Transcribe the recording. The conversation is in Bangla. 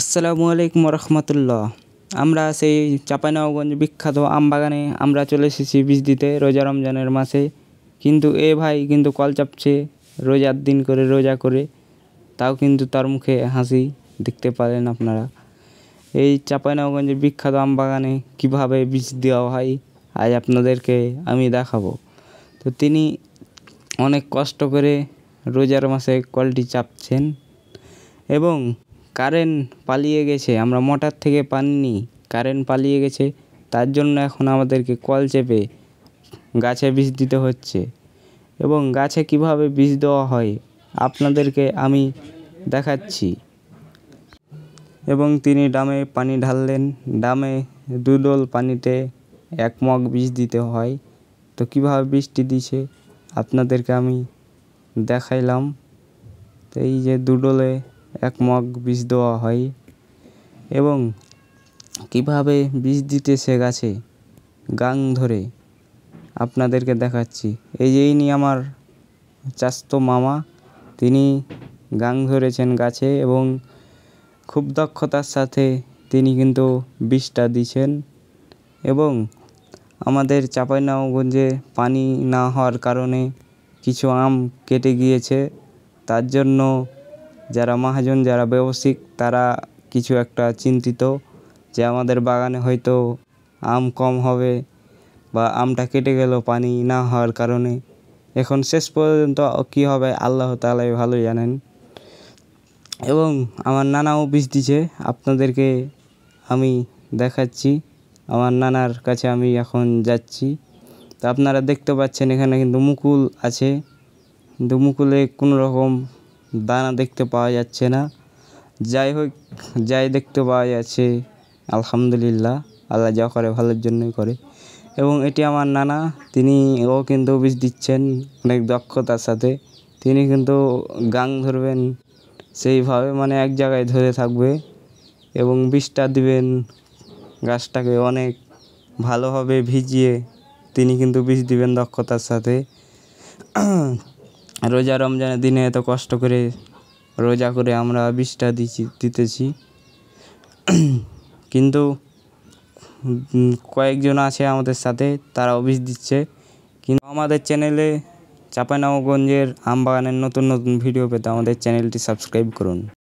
আসসালামু আলাইকুম রহমতুল্লাহ। আমরা সেই চাঁপাইনবাবগঞ্জ বিখ্যাত আম বাগানে আমরা চলে এসেছি বীজ দিতে রোজা রমজানের মাসে। কিন্তু এ ভাই কিন্তু কল চাপছে রোজার দিন করে রোজা করে, তাও কিন্তু তার মুখে হাসি দেখতে পারেন আপনারা। এই চাঁপাইনবাবগঞ্জের বিখ্যাত আম বাগানে কীভাবে বীজ দেওয়া হয় আজ আপনাদেরকে আমি দেখাবো। তো তিনি অনেক কষ্ট করে রোজার মাসে কলটি চাপছেন এবং কারেন্ট পালিয়ে গেছে, আমরা মোটর থেকে পানি নিই, কারেন্ট পালিয়ে গেছে, তার জন্য এখন আমাদেরকে কল চেপে গাছে বীজ দিতে হচ্ছে। এবং গাছে কিভাবে বীজ দেওয়া হয় আপনাদেরকে আমি দেখাচ্ছি। এবং তিনি ড্রামে পানি ঢাললেন, ড্রামে 2 ডোল পানিতে 1 মগ বীজ দিতে হয়। তো কিভাবে বীজটি দিছে আপনাদেরকে আমি দেখাইলাম। তো এই যে 2 ডোলে 1 মগ বীজ দেওয়া হয় এবং কিভাবে বীজ দিতেছে গাছে গাং ধরে আপনাদেরকে দেখাচ্ছি। এই যে ইনি আমার চাচাতো মামা, তিনি গাং ধরেছেন গাছে এবং খুব দক্ষতার সাথে তিনি কিন্তু বীজটা দিছেন। এবং আমাদের চাঁপাইনবাবগঞ্জে পানি না হওয়ার কারণে কিছু আম কেটে গিয়েছে, তার জন্য যারা মহাজন, যারা ব্যবসায়িক, তারা কিছু একটা চিন্তিত যে আমাদের বাগানে হয়তো আম কম হবে বা আমটা কেটে গেল পানি না হওয়ার কারণে। এখন শেষ পর্যন্ত কী হবে আল্লাহ তাআলাই ভালো জানেন। এবং আমার নানাও বীজ দিছে, আপনাদেরকে আমি দেখাচ্ছি। আমার নানার কাছে আমি এখন যাচ্ছি। তো আপনারা দেখতে পাচ্ছেন এখানে কিন্তু মুকুল আছে, কিন্তু মুকুলে কোনো রকম দানা দেখতে পাওয়া যাচ্ছে না। যাই হোক, যাই দেখতে পাওয়া যাচ্ছে আলহামদুলিল্লাহ, আল্লাহ যা করে ভালোর জন্যই করে। এবং এটি আমার নানা, ও কিন্তু বীজ দিচ্ছেন অনেক দক্ষতার সাথে। তিনি কিন্তু গাং ধরবেন সেইভাবে, মানে এক জায়গায় ধরে থাকবে এবং বীজটা দিবেন গাছটাকে অনেক ভালোভাবে ভিজিয়ে তিনি কিন্তু বীজ দিবেন দক্ষতার সাথে। রোজা রমজানের দিনে এত কষ্ট করে রোজা করে আমরা বীজটা দিতেছি। কিন্তু কয়েকজন আছে আমাদের সাথে, তারাও বীজ দিচ্ছে। কিন্তু আমাদের চ্যানেলে চাঁপাইনবাবগঞ্জের আম বাগানের নতুন নতুন ভিডিও পেতে আমাদের চ্যানেলটি সাবস্ক্রাইব করুন।